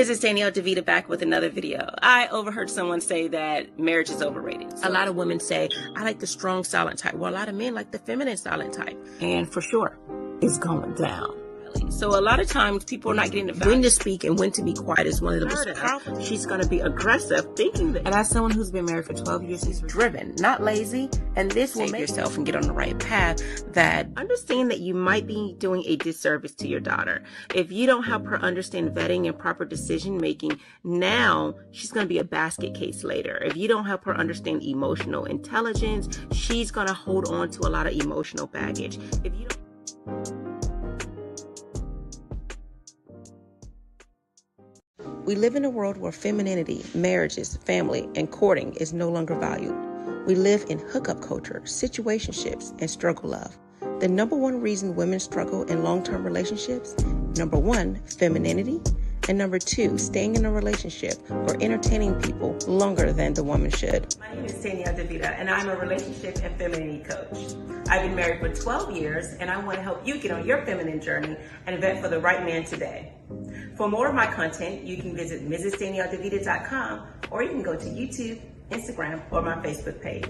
Mrs. Danielle DeVita back with another video. I overheard someone say that marriage is overrated. A lot of women say, I like the strong silent type. Well, a lot of men like the feminine silent type. And for sure, it's going down. So a lot of times people are not getting the when to speak and when to be quiet is one of the most powerful. She's going to be aggressive thinking that. And as someone who's been married for 12 years, she's driven, not lazy. And this will make yourself and get on the right path. That understand that you might be doing a disservice to your daughter. If you don't help her understand vetting and proper decision making, now she's going to be a basket case later. If you don't help her understand emotional intelligence, she's going to hold on to a lot of emotional baggage. If you don't... We live in a world where femininity, marriages, family, and courting is no longer valued. We live in hookup culture, situationships, and struggle love. The number one reason women struggle in long-term relationships, number one, femininity, and number two, staying in a relationship or entertaining people longer than the woman should. My name is Danielle DeVita, and I'm a relationship and femininity coach. I've been married for 12 years, and I want to help you get on your feminine journey and vet for the right man today. For more of my content, you can visit MrsDanielleDeVita.com, or you can go to YouTube, Instagram, or my Facebook page.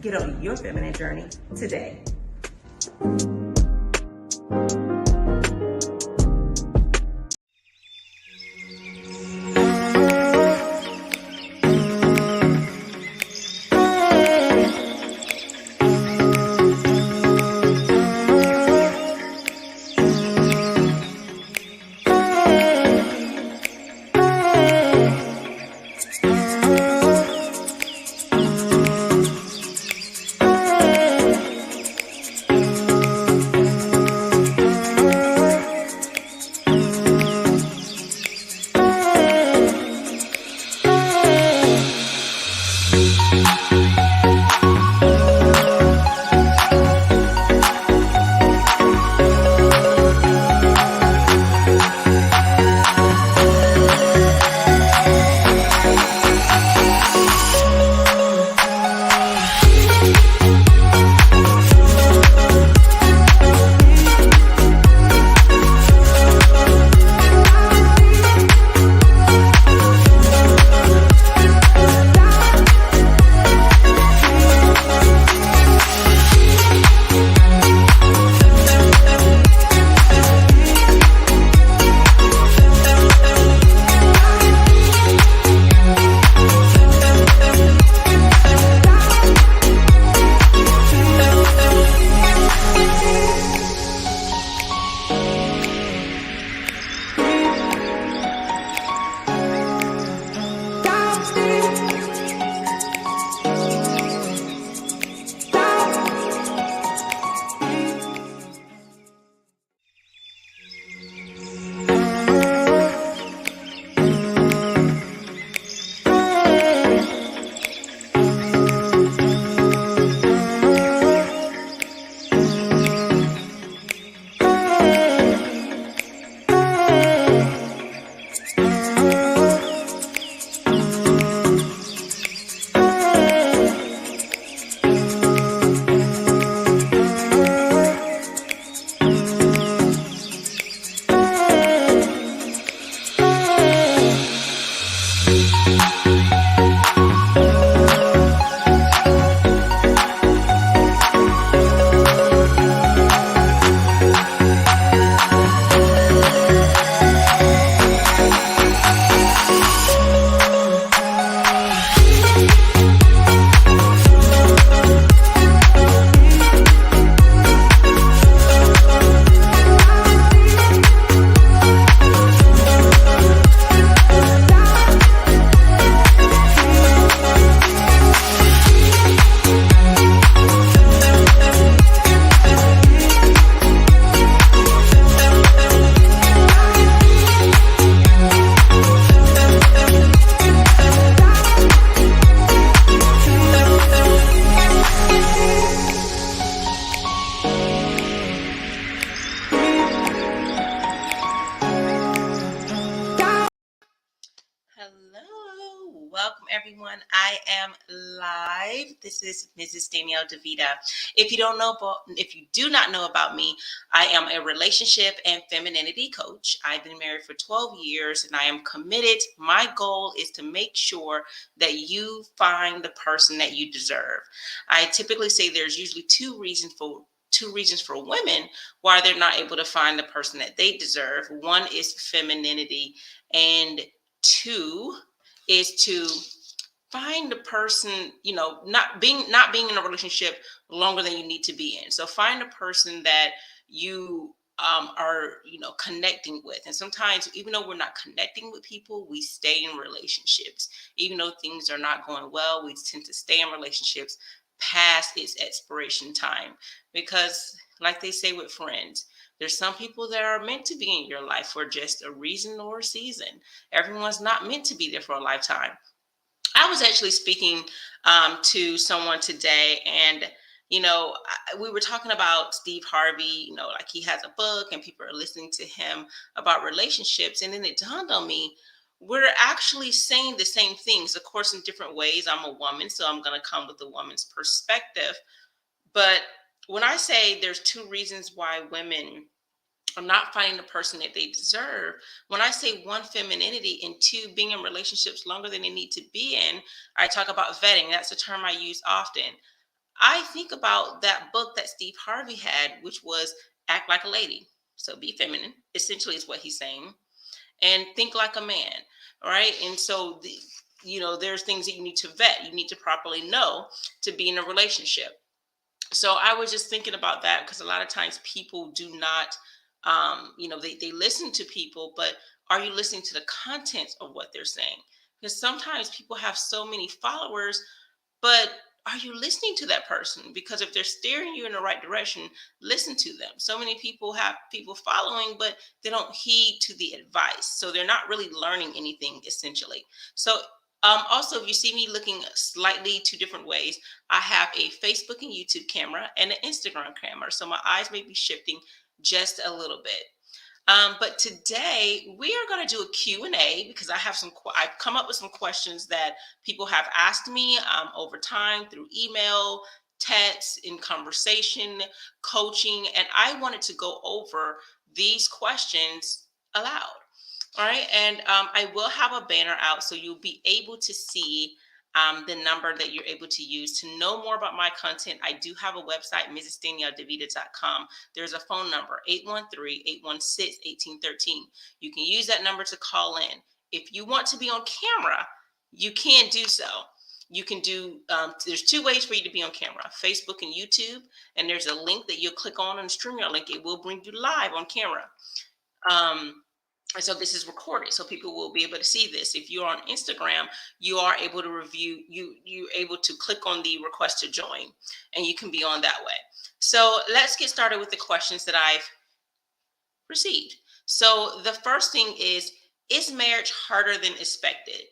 Get on your feminine journey today. everyone. I am live. This is Mrs. Danielle DeVita. If you do not know about me, I am a relationship and femininity coach. I've been married for 12 years and I am committed. My goal is to make sure that you find the person that you deserve. I typically say there's usually two reasons for women why they're not able to find the person that they deserve. One is femininity, and two is to find the person, not being in a relationship longer than you need to be in. So find a person that you are connecting with. And sometimes, even though we're not connecting with people, we stay in relationships. Even though things are not going well, we tend to stay in relationships past its expiration time, because like they say with friends, there's some people that are meant to be in your life for just a reason or a season. Everyone's not meant to be there for a lifetime. I was actually speaking to someone today, and we were talking about Steve Harvey. Like, he has a book, and people are listening to him about relationships. And then it dawned on me, we're actually saying the same things, of course, in different ways. I'm a woman, so I'm going to come with a woman's perspective. But when I say there's two reasons why women are not finding the person that they deserve, when I say one, femininity, and two, being in relationships longer than they need to be in, I talk about vetting. That's a term I use often. I think about that book that Steve Harvey had, which was Act Like a Lady. So be feminine, essentially, is what he's saying, and think like a man. All right. And so there's things that you need to vet. You need to properly know to be in a relationship. So I was just thinking about that, because a lot of times people do not, they listen to people, but are you listening to the content of what they're saying? Because sometimes people have so many followers, but are you listening to that person? Because if they're steering you in the right direction, listen to them. So many people have people following, but they don't heed to the advice. So they're not really learning anything, essentially. So also, if you see me looking slightly two different ways, I have a Facebook and YouTube camera and an Instagram camera. So my eyes may be shifting just a little bit. But today we are going to do a Q&A, because I've come up with some questions that people have asked me over time through email, text, in conversation, coaching, and I wanted to go over these questions aloud. All right, and I will have a banner out, so you'll be able to see the number that you're able to use to know more about my content. I do have a website, mrsdanielledevita.com. There's a phone number, 813-816-1813. You can use that number to call in. If you want to be on camera, you can do so. You can do, there's two ways for you to be on camera, Facebook and YouTube, and there's a link that you'll click on the StreamYard link. It will bring you live on camera. And so this is recorded, so people will be able to see this. If you're on Instagram, you are able to review, you're able to click on the request to join, and you can be on that way. So let's get started with the questions that I've received. So the first thing is marriage harder than expected?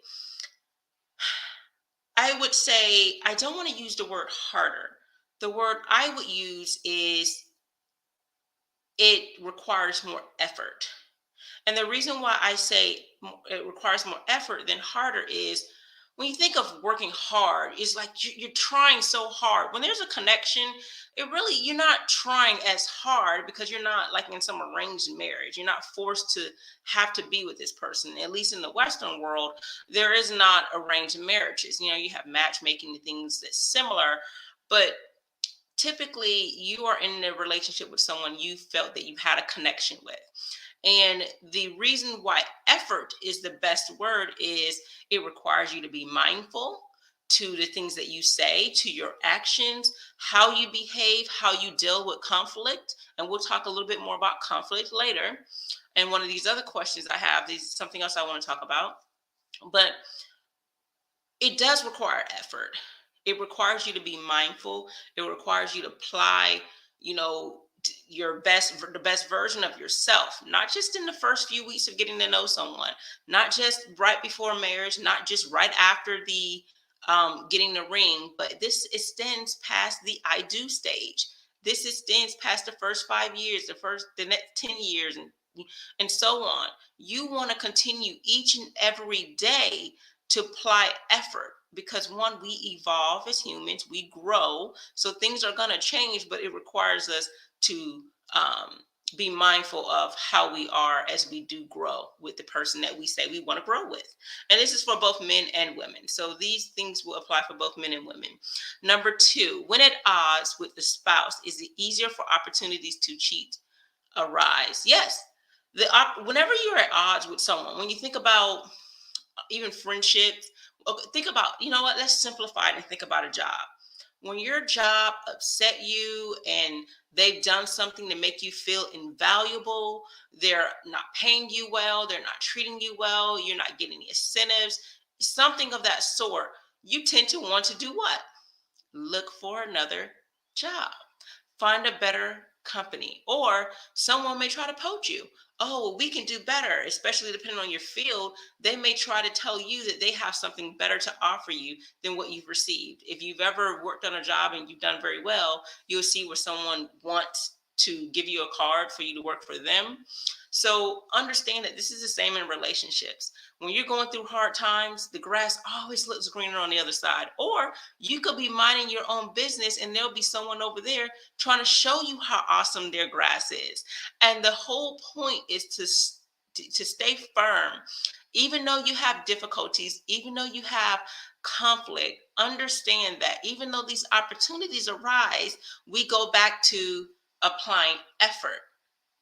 I would say, I don't want to use the word harder. The word I would use is, it requires more effort. And the reason why I say it requires more effort than harder is, when you think of working hard, it's like you're trying so hard. When there's a connection, you're not trying as hard, because you're not like in some arranged marriage. You're not forced to have to be with this person. At least in the Western world, there is not arranged marriages. You have matchmaking and things that's similar, but typically you are in a relationship with someone you felt that you had a connection with. And the reason why effort is the best word is, it requires you to be mindful to the things that you say, to your actions, how you behave, how you deal with conflict. And we'll talk a little bit more about conflict later. And one of these other questions I have is something else I want to talk about. But it does require effort. It requires you to be mindful. It requires you to apply, the best version of yourself, not just in the first few weeks of getting to know someone, not just right before marriage, not just right after the getting the ring, but this extends past the I do stage. This extends past the first 5 years, the next 10 years, and so on. You want to continue each and every day to apply effort. because one, we evolve as humans, we grow, so things are going to change, but it requires us to be mindful of how we are as we do grow with the person that we say we want to grow with. And this is for both men and women. So these things will apply for both men and women. Number two, when at odds with the spouse, is it easier for opportunities to cheat arise? Yes. Whenever you're at odds with someone, when you think about even friendships, okay, think about, you know what, let's simplify it and think about a job. When your job upset you and they've done something to make you feel invaluable, they're not paying you well, they're not treating you well, you're not getting the incentives, something of that sort, you tend to want to do what? Look for another job, find a better company, or someone may try to poach you. Oh, well, we can do better, especially depending on your field. They may try to tell you that they have something better to offer you than what you've received. If you've ever worked on a job and you've done very well, you'll see where someone wants to give you a card for you to work for them. So understand that this is the same in relationships. When you're going through hard times, the grass always looks greener on the other side. Or you could be minding your own business and there'll be someone over there trying to show you how awesome their grass is. And the whole point is to stay firm. Even though you have difficulties, even though you have conflict, understand that even though these opportunities arise, we go back to applying effort.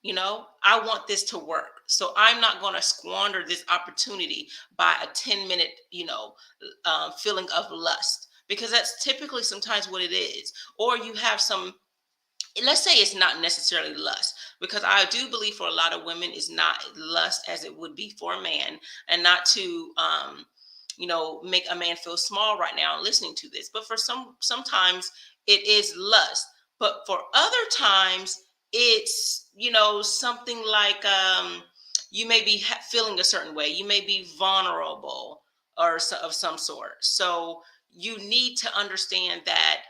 You know, I want this to work. So I'm not going to squander this opportunity by a 10-minute, feeling of lust, because that's typically sometimes what it is. Or you have some, let's say it's not necessarily lust, because I do believe for a lot of women it's not lust as it would be for a man. And not to make a man feel small right now listening to this, but for sometimes it is lust. But for other times it's something like you may be feeling a certain way, you may be vulnerable or of some sort. So you need to understand that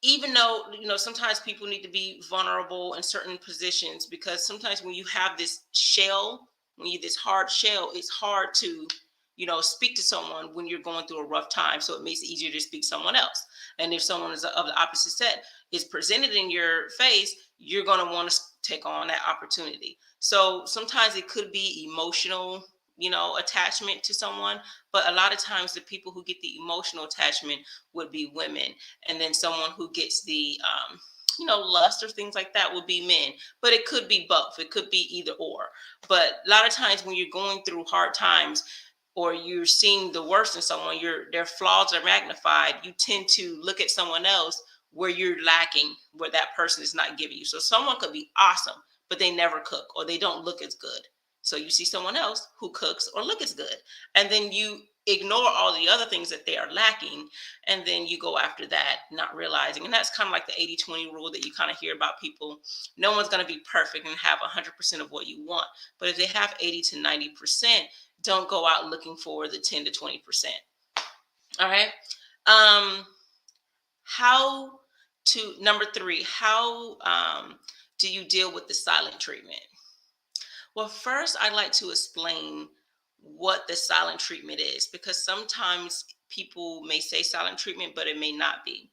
even though sometimes people need to be vulnerable in certain positions, because sometimes when you have this shell, when you this hard shell, it's hard to speak to someone when you're going through a rough time. So it makes it easier to speak to someone else. And if someone is of the opposite set is presented in your face, you're going to want to take on that opportunity. So sometimes it could be emotional attachment to someone, but a lot of times the people who get the emotional attachment would be women, and then someone who gets the lust or things like that would be men. But it could be both, it could be either or. But a lot of times when you're going through hard times or you're seeing the worst in someone, their flaws are magnified, you tend to look at someone else where you're lacking, where that person is not giving you. So someone could be awesome, but they never cook or they don't look as good. So you see someone else who cooks or look as good, and then you ignore all the other things that they are lacking, and then you go after that, not realizing. And that's kind of like the 80-20 rule that you kind of hear about people. No one's going to be perfect and have 100% of what you want, but if they have 80 to 90%, don't go out looking for the 10 to 20%. All right. How to Number three, how do you deal with the silent treatment? Well, first, I'd like to explain what the silent treatment is, because sometimes people may say silent treatment, but it may not be.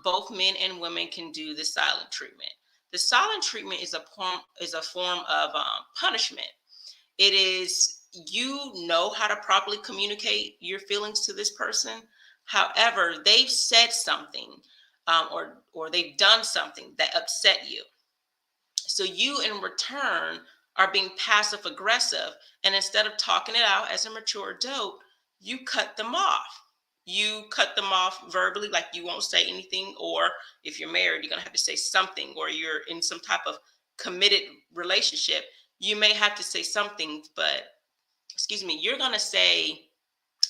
Both men and women can do the silent treatment. The silent treatment is a form of punishment. It is, how to properly communicate your feelings to this person. However, they've said something or they've done something that upset you. So you, in return, are being passive aggressive. And instead of talking it out as a mature adult, you cut them off. You cut them off verbally, like you won't say anything. Or if you're married, you're going to have to say something, or you're in some type of committed relationship, you may have to say something, but you're going to say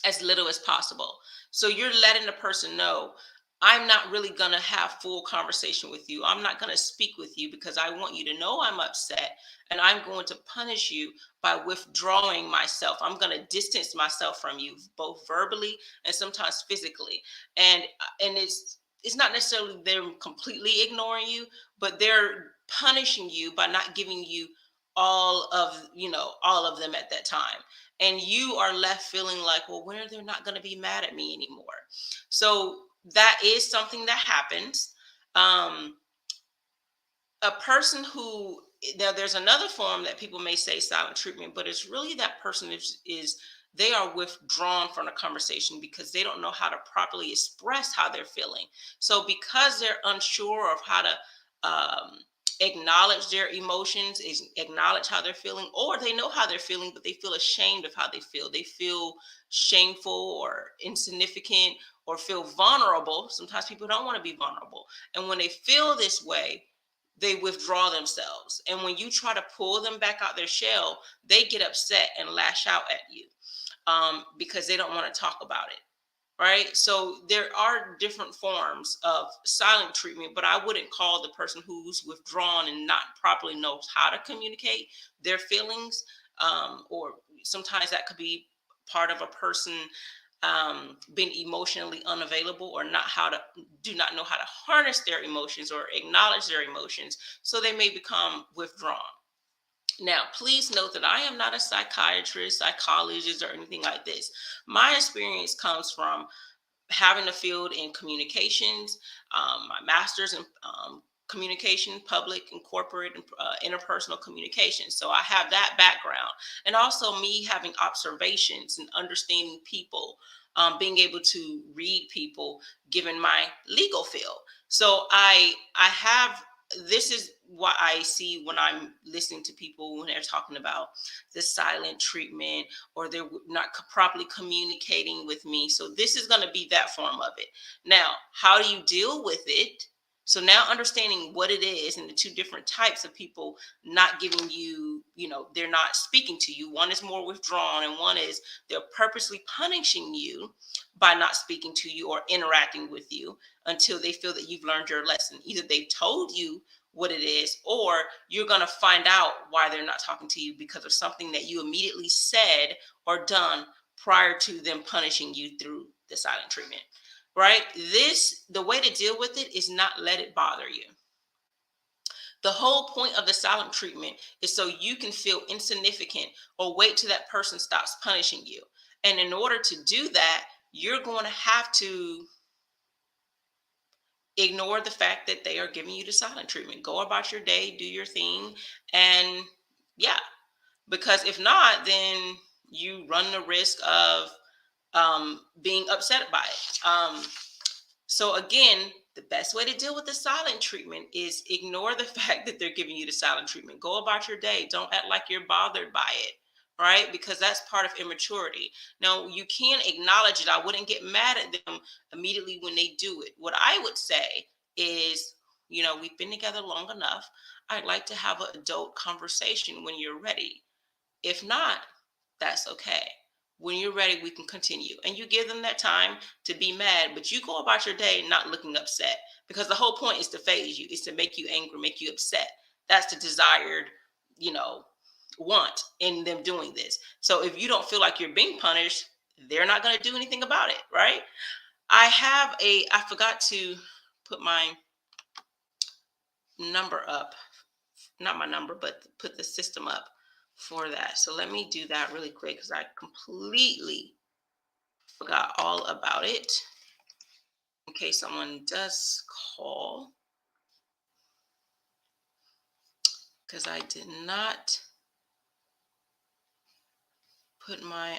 as little as possible. So you're letting the person know, I'm not really going to have full conversation with you. I'm not going to speak with you because I want you to know I'm upset, and I'm going to punish you by withdrawing myself. I'm going to distance myself from you, both verbally and sometimes physically. And it's not necessarily they're completely ignoring you, but they're punishing you by not giving you all of them at that time. and you are left feeling like, well, when are they not going to be mad at me anymore? So that is something that happens. A person who, now there's another form that people may say silent treatment, but it's really that person is they are withdrawn from a conversation because they don't know how to properly express how they're feeling. So because they're unsure of how to acknowledge their emotions, is acknowledge how they're feeling, or they know how they're feeling, but they feel ashamed of how they feel. They feel shameful or insignificant or feel vulnerable. Sometimes people don't want to be vulnerable. And when they feel this way, they withdraw themselves. And when you try to pull them back out their shell, they get upset and lash out at you because they don't want to talk about it. Right. So there are different forms of silent treatment, but I wouldn't call the person who's withdrawn and not properly knows how to communicate their feelings. Or sometimes that could be part of a person being emotionally unavailable or do not know how to harness their emotions or acknowledge their emotions. So they may become withdrawn. Now, please note that I am not a psychiatrist, psychologist, or anything like this. My experience comes from having a field in communications, my master's in communication, public and corporate and interpersonal communication. So I have that background, and also me having observations and understanding people, being able to read people, given my legal field. So I have, this is what I see when I'm listening to people when they're talking about the silent treatment, or they're not properly communicating with me. So this is going to be that form of it. Now, how do you deal with it? So now understanding what it is and the two different types of people not giving you, they're not speaking to you. One is more withdrawn, and one is they're purposely punishing you by not speaking to you or interacting with you until they feel that you've learned your lesson. Either they've told you what it is, or you're going to find out why they're not talking to you because of something that you immediately said or done prior to them punishing you through the silent treatment. Right? The way to deal with it is not let it bother you. The whole point of the silent treatment is so you can feel insignificant or wait till that person stops punishing you. And in order to do that, you're going to have to ignore the fact that they are giving you the silent treatment. Go about your day, do your thing, and yeah, because if not, then you run the risk of being upset by it. So again, the best way to deal with the silent treatment is ignore the fact that they're giving you the silent treatment. Go about your day. Don't act like you're bothered by it, right? Because that's part of immaturity. Now, you can acknowledge it. I wouldn't get mad at them immediately when they do it. What I would say is, we've been together long enough. I'd like to have an adult conversation when you're ready. If not, that's okay. When you're ready, we can continue. And you give them that time to be mad, but you go about your day not looking upset, because the whole point is to phase you, is to make you angry, make you upset. That's the desired, want in them doing this. So if you don't feel like you're being punished, they're not going to do anything about it, right? I forgot to put my number up, not my number, but put the system up for that. So let me do that really quick because I completely forgot all about it in case someone does call, because I did not put my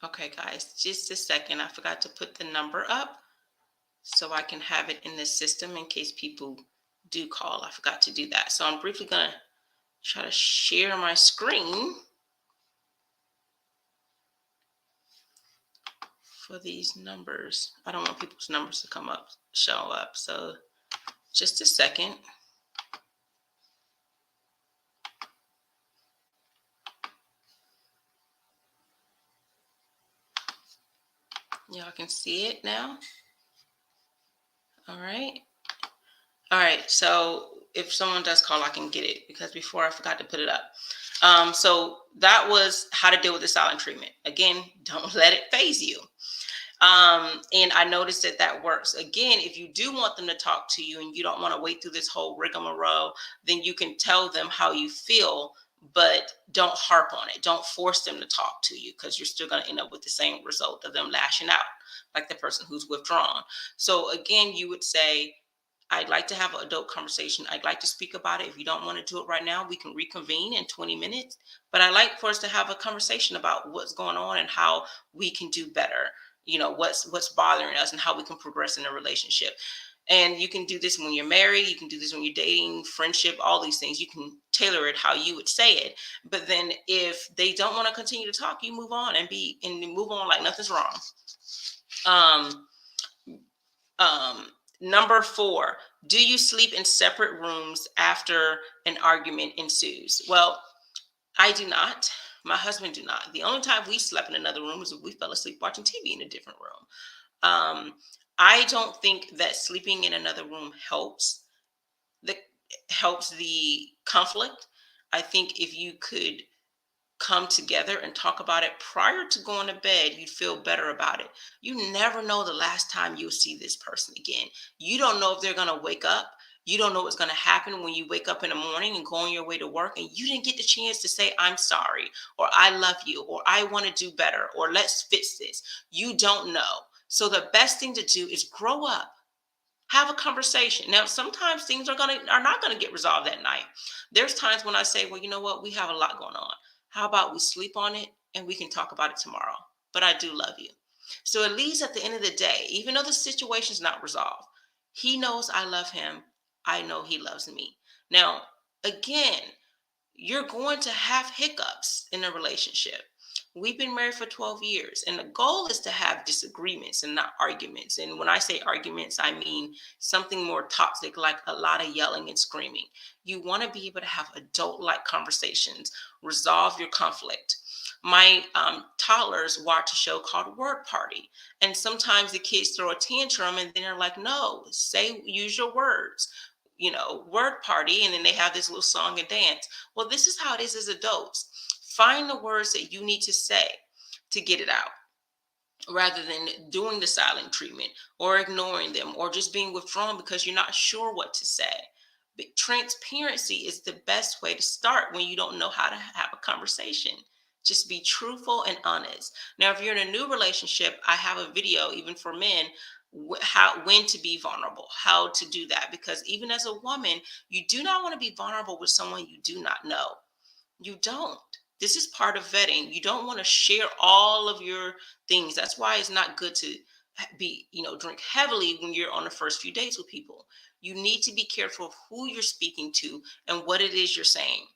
okay guys, just a second. I forgot to put the number up so I can have it in the system in case people do call. I forgot to do that. So I'm briefly gonna try to share my screen for these numbers. I don't want people's numbers to show up. So just a second. Y'all can see it now. All right. All right. So if someone does call, I can get it, because before I forgot to put it up. So that was how to deal with the silent treatment. Again, don't let it phase you. And I noticed that that works. Again, if you do want them to talk to you and you don't want to wait through this whole rigmarole, then you can tell them how you feel, but don't harp on it. Don't force them to talk to you, because you're still going to end up with the same result of them lashing out, like the person who's withdrawn. So again, you would say, I'd like to have an adult conversation. I'd like to speak about it. If you don't want to do it right now, we can reconvene in 20 minutes. But I'd like for us to have a conversation about what's going on and how we can do better. What's bothering us and how we can progress in a relationship. And you can do this when you're married. You can do this when you're dating, friendship, all these things. You can tailor it how you would say it. But then if they don't want to continue to talk, you move on and move on like nothing's wrong. Um, Number 4, do you sleep in separate rooms after an argument ensues? Well, I do not. My husband do not. The only time we slept in another room was if we fell asleep watching TV in a different room. Um, I don't think that sleeping in another room the helps the conflict. I think if you could come together and talk about it prior to going to bed, you'd feel better about it. You never know the last time you'll see this person again. You don't know if they're going to wake up. You don't know what's going to happen when you wake up in the morning and go on your way to work and you didn't get the chance to say, I'm sorry, or I love you, or I want to do better, or let's fix this. You don't know. So the best thing to do is grow up. Have a conversation. Now, sometimes things are not gonna get resolved that night. There's times when I say, well, you know what, we have a lot going on. How about we sleep on it and we can talk about it tomorrow? But I do love you. So at least at the end of the day, even though the situation's not resolved, he knows I love him. I know he loves me. Now, again, you're going to have hiccups in a relationship. We've been married for 12 years, and the goal is to have disagreements and not arguments. And when I say arguments, I mean something more toxic, like a lot of yelling and screaming. You want to be able to have adult like conversations, resolve your conflict. My toddlers watch a show called Word Party, and sometimes the kids throw a tantrum, and then they're like, no, use your words, Word Party, and then they have this little song and dance. Well, this is how it is as adults. Find the words that you need to say to get it out, rather than doing the silent treatment or ignoring them or just being withdrawn because you're not sure what to say. But transparency is the best way to start when you don't know how to have a conversation. Just be truthful and honest. Now, if you're in a new relationship, I have a video even for men, when to be vulnerable, how to do that, because even as a woman, you do not want to be vulnerable with someone you do not know. You don't. This is part of vetting. You don't want to share all of your things. That's why it's not good to drink heavily when you're on the first few dates with people. You need to be careful of who you're speaking to and what it is you're saying.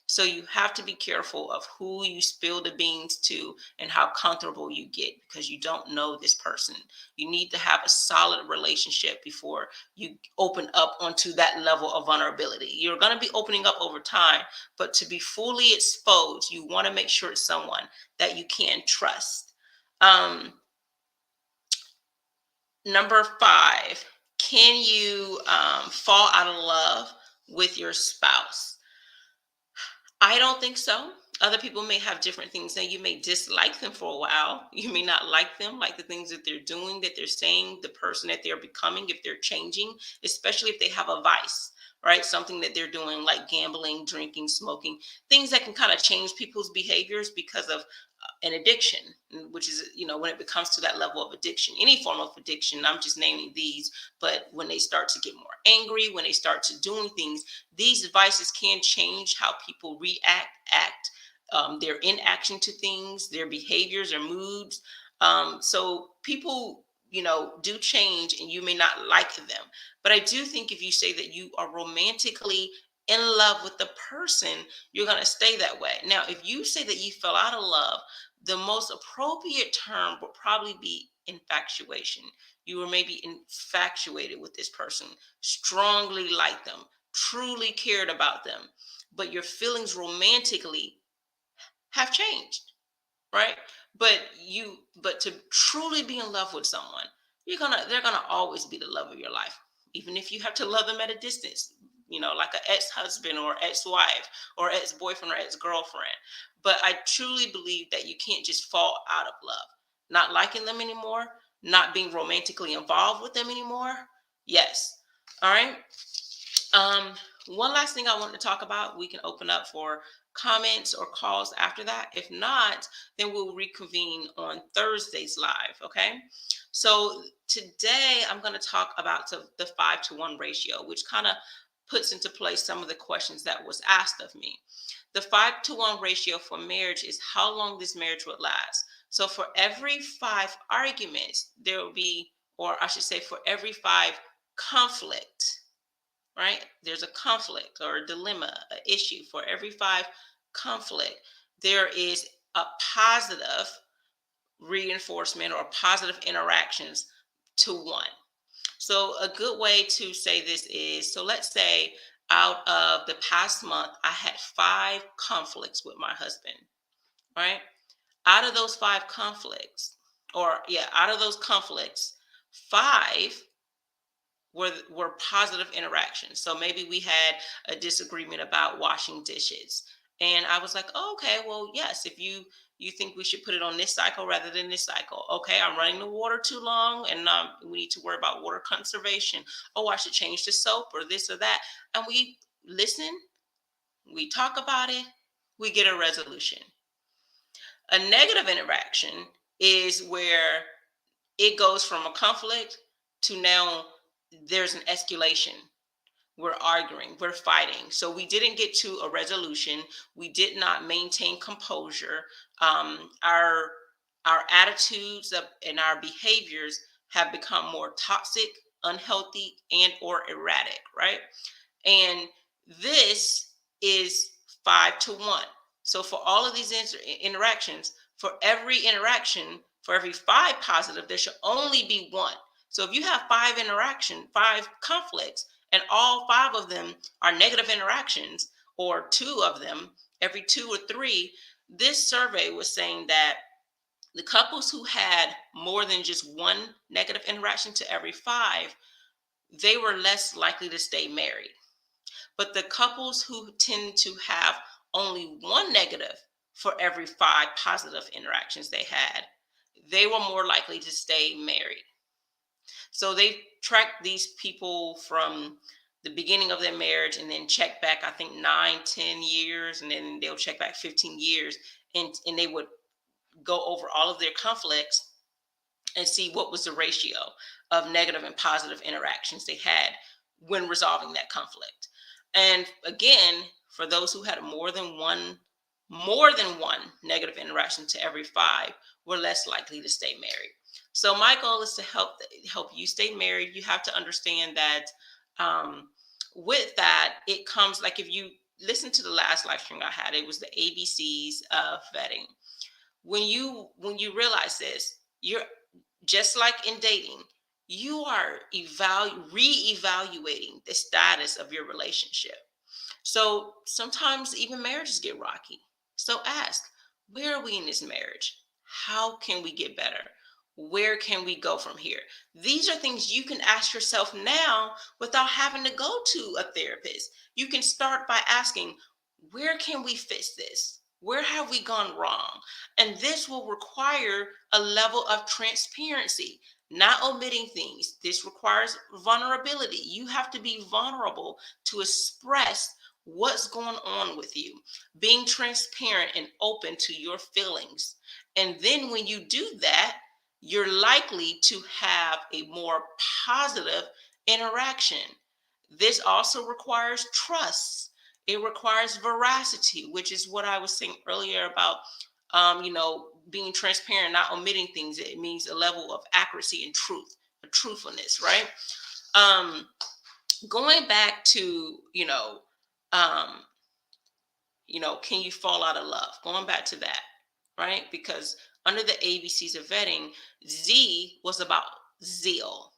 So you have to be careful of who you spill the beans to and how comfortable you get, because you don't know this person. You need to have a solid relationship before you open up onto that level of vulnerability. You're going to be opening up over time, but to be fully exposed, you want to make sure it's someone that you can trust. Number 5, can you fall out of love with your spouse? I don't think so. Other people may have different things. Now, you may dislike them for a while. You may not like them, like the things that they're doing, that they're saying, the person that they're becoming, if they're changing, especially if they have a vice, right? Something that they're doing like gambling, drinking, smoking, things that can kind of change people's behaviors because of an addiction, which is, when it becomes to that level of addiction, any form of addiction, I'm just naming these, but when they start to get more angry, when they start to doing things, these devices can change how people act, their inaction to things, their behaviors or moods. So people, do change and you may not like them. But I do think if you say that you are romantically in love with the person, you're going to stay that way. Now, if you say that you fell out of love, the most appropriate term would probably be infatuation. You were maybe infatuated with this person, strongly liked them, truly cared about them, but your feelings romantically have changed, right? But to truly be in love with someone, they're gonna always be the love of your life, even if you have to love them at a distance, like an ex-husband or ex-wife or ex-boyfriend or ex-girlfriend. But I truly believe that you can't just fall out of love, not liking them anymore. not being romantically involved with them anymore? Yes. All right. Um, One last thing I want to talk about, we can open up for comments or calls after that. If not, then we'll reconvene on Thursday's live. Okay. So today I'm going to talk about the 5-to-1 ratio, which kind of puts into place some of the questions that was asked of me. The 5-to-1 ratio for marriage is how long this marriage would last. So for every 5 arguments, there will be, or I should say, for every 5 conflict, right? There's a conflict or a dilemma, an issue. For every 5 conflict, there is a positive reinforcement or positive interactions to 1. So a good way to say this is, so let's say out of the past month, I had 5 conflicts with my husband, right? Out of those 5 conflicts, out of those conflicts, 5 were positive interactions. So maybe we had a disagreement about washing dishes. And I was like, oh, okay, well, yes, if you think we should put it on this cycle rather than this cycle. Okay, I'm running the water too long, and we need to worry about water conservation. Oh, I should change the soap or this or that. And we listen, we talk about it, we get a resolution. A negative interaction is where it goes from a conflict to now there's an escalation. We're arguing, we're fighting. So we didn't get to a resolution. We did not maintain composure. Our attitudes and our behaviors have become more toxic, unhealthy, and or erratic, right? And this is 5-to-1. So for all of these interactions, for every interaction, for every 5 positive, there should only be 1. So if you have 5 conflicts, and all 5 of them are negative interactions, or 2 of them, every 2 or 3, this survey was saying that the couples who had more than just 1 negative interaction to every 5, they were less likely to stay married. But the couples who tend to have only 1 negative for every 5 positive interactions they had, they were more likely to stay married. So they tracked these people from the beginning of their marriage and then check back, I think 9-10 years, and then they'll check back 15 years, and they would go over all of their conflicts and see what was the ratio of negative and positive interactions they had when resolving that conflict. And again, for those who had more than one negative interaction to every 5, were less likely to stay married. So my goal is to help you stay married. You have to understand that with that, it comes, like, if you listen to the last live stream I had, it was the ABCs of vetting. When you realize this, you're just like in dating, you are reevaluating the status of your relationship. So sometimes even marriages get rocky. So ask, where are we in this marriage? How can we get better? Where can we go from here? These are things you can ask yourself now without having to go to a therapist. You can start by asking, where can we fix this? Where have we gone wrong? And this will require a level of transparency, not omitting things. This requires vulnerability. You have to be vulnerable to express what's going on with you, being transparent and open to your feelings. And then when you do that, you're likely to have a more positive interaction. This also requires trust. It requires veracity, which is what I was saying earlier about, being transparent, not omitting things. It means a level of accuracy and truthfulness, right? Um, Going back to, um, can you fall out of love? Going back to that, right? Because under the ABCs of vetting, Z was about zeal,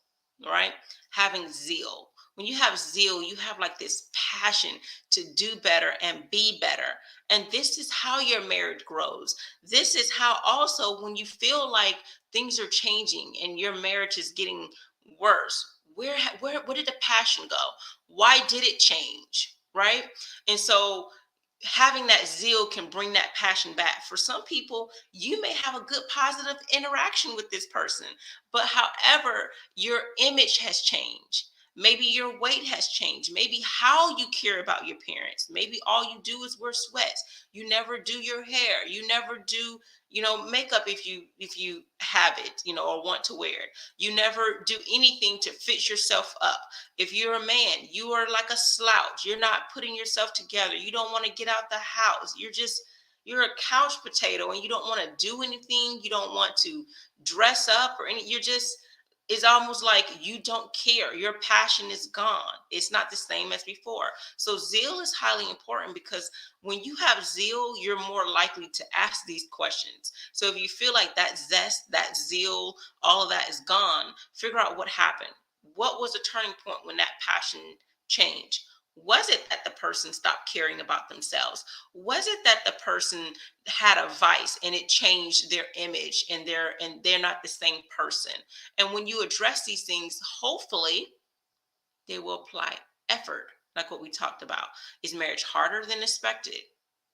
right? Having zeal. When you have zeal, you have like this passion to do better and be better. And this is how your marriage grows. This is how also when you feel like things are changing and your marriage is getting worse, where did the passion go? Why did it change? Right? And so having that zeal can bring that passion back. For some people, you may have a good positive interaction with this person, but however, your image has changed. Maybe your weight has changed. Maybe how you care about your parents. Maybe all you do is wear sweats. You never do your hair. You never do, makeup if you have it, or want to wear it. You never do anything to fix yourself up. If you're a man, you are like a slouch. You're not putting yourself together. You don't want to get out the house. You're a couch potato and you don't want to do anything. You don't want to dress up or any, it's almost like you don't care. Your passion is gone. It's not the same as before. So zeal is highly important because when you have zeal, you're more likely to ask these questions. So if you feel like that zest, that zeal, all of that is gone, figure out what happened. What was the turning point when that passion changed? Was it that the person stopped caring about themselves? Was it that the person had a vice and it changed their image and they're not the same person? And when you address these things, hopefully they will apply effort, like what we talked about. Is marriage harder than expected?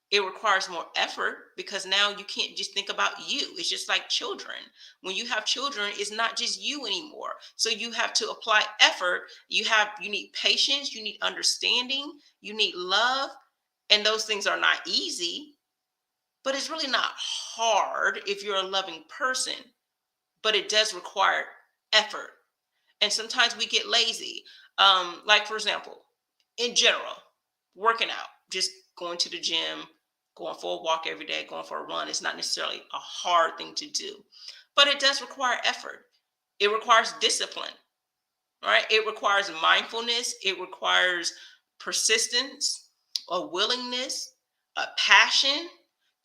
It requires more effort because now you can't just think about you. It's just like children. When you have children, it's not just you anymore. So you have to apply effort. You need patience, you need understanding, you need love, and those things are not easy, but it's really not hard if you're a loving person, but it does require effort. And sometimes we get lazy. Like for example, in general, working out, just going to the gym, going for a walk every day, going for a run is not necessarily a hard thing to do, but it does require effort. It requires discipline, right? It requires mindfulness. It requires persistence, a willingness, a passion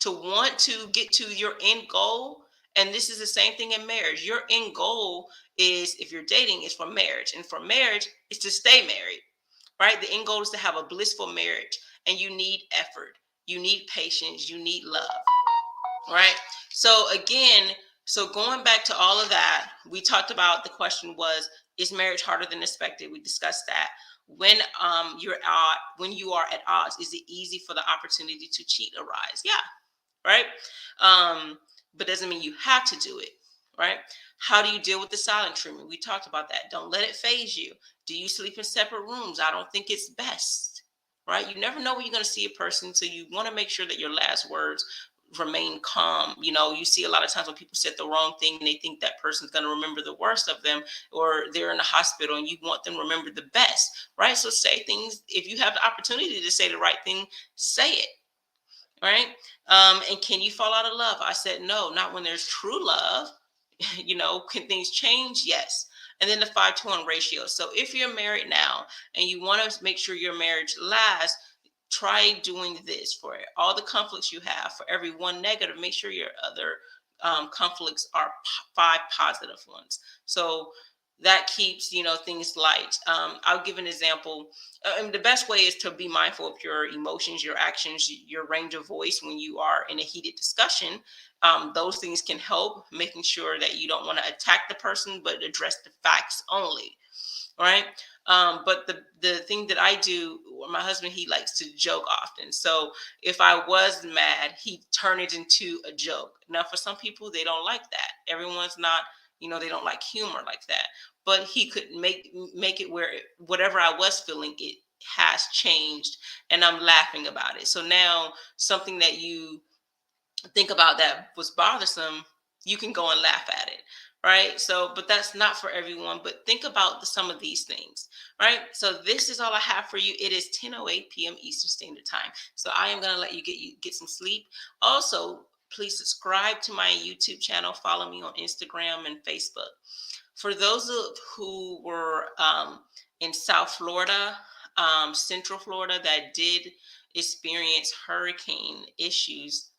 to want to get to your end goal. And this is the same thing in marriage. Your end goal is, if you're dating, is for marriage. And for marriage, is to stay married, right? The end goal is to have a blissful marriage. And you need effort. You need patience. You need love, right? So again, so going back to all of that, we talked about, the question was, is marriage harder than expected? We discussed that. When when you are at odds, is it easy for the opportunity to cheat arise? Yeah, right. But doesn't mean you have to do it, right? How do you deal with the silent treatment? We talked about that. Don't let it phase you. Do you sleep in separate rooms? I don't think it's best, right? You never know when you're going to see a person, so you want to make sure that your last words remain calm. You see a lot of times when people said the wrong thing and they think that person's going to remember the worst of them, or they're in the hospital and you want them to remember the best, right? So say things. If you have the opportunity to say the right thing, say it, right? And can you fall out of love? I said no, not when there's true love. Can things change? Yes. And then the 5-to-1 ratio. So if you're married now and you want to make sure your marriage lasts, try doing this. For all the conflicts you have, for every one negative, make sure your other conflicts are 5 positive ones. So that keeps things light. I'll give an example. And the best way is to be mindful of your emotions, your actions, your range of voice when you are in a heated discussion. Those things can help, making sure that you don't want to attack the person but address the facts only, right? But the thing that I do, my husband, he likes to joke often. So if I was mad, he'd turn it into a joke. Now, for some people, they don't like that. Everyone's not, they don't like humor like that. But he could make it where whatever I was feeling, it has changed, and I'm laughing about it. So now something that you think about that was bothersome, you can go and laugh at it, right? So, but that's not for everyone. But think about some of these things, right? So this is all I have for you. It is 10:08 p.m. Eastern Standard Time. So I am going to let you get some sleep. Also, please subscribe to my YouTube channel. Follow me on Instagram and Facebook. For those who were in South Florida, Central Florida, that did experience hurricane issues,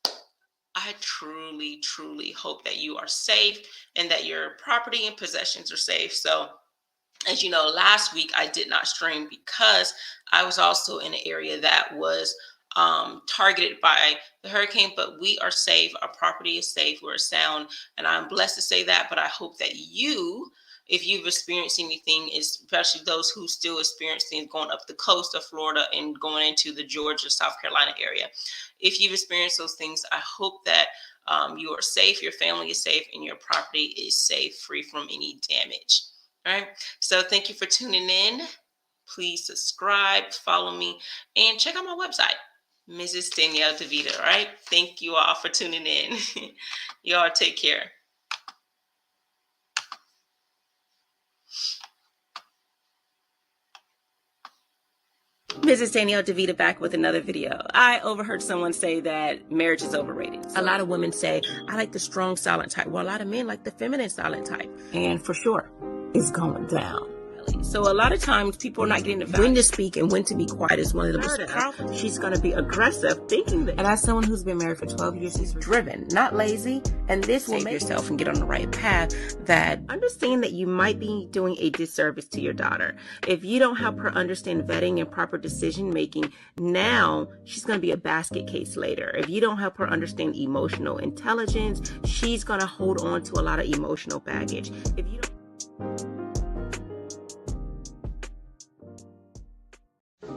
I truly, truly hope that you are safe and that your property and possessions are safe. So, as you know, last week I did not stream because I was also in an area that was targeted by the hurricane, but we are safe. Our property is safe. We're sound. And I'm blessed to say that, but I hope that you if you've experienced anything, especially those who still experience things going up the coast of Florida and going into the Georgia, South Carolina area. If you've experienced those things, I hope that you are safe, your family is safe, and your property is safe, free from any damage. All right. So thank you for tuning in. Please subscribe, follow me, and check out my website, Mrs. Danielle DeVita. All right. Thank you all for tuning in. Y'all take care. Mrs. Danielle DeVita back with another video. I overheard someone say that marriage is overrated. A lot of women say, I like the strong silent type. Well, a lot of men like the feminine silent type. And for sure, it's going down. So a lot of times people are not getting the value. When to speak and when to be quiet is one of the most powerful. She's going to be aggressive, thinking that. And as someone who's been married for 12 years, she's driven, not lazy. And this will make yourself and get on the right path. That understand that you might be doing a disservice to your daughter. If you don't help her understand vetting and proper decision making, now she's going to be a basket case later. If you don't help her understand emotional intelligence, she's going to hold on to a lot of emotional baggage. If you don't.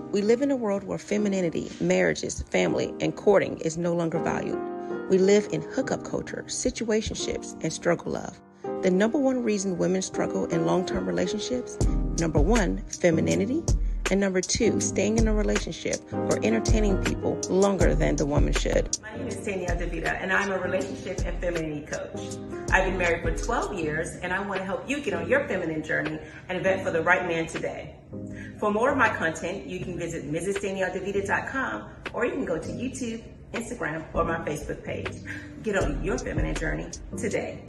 We live in a world where femininity, marriages, family, and courting is no longer valued. We live in hookup culture, situationships, and struggle love. The number one reason women struggle in long-term relationships, number one, femininity, and number two, staying in a relationship or entertaining people longer than the woman should. My name is Danielle DeVita, and I'm a relationship and femininity coach. I've been married for 12 years, and I want to help you get on your feminine journey and vet for the right man today. For more of my content, you can visit MrsDanielleDeVita.com, or you can go to YouTube, Instagram, or my Facebook page. Get on your feminine journey today.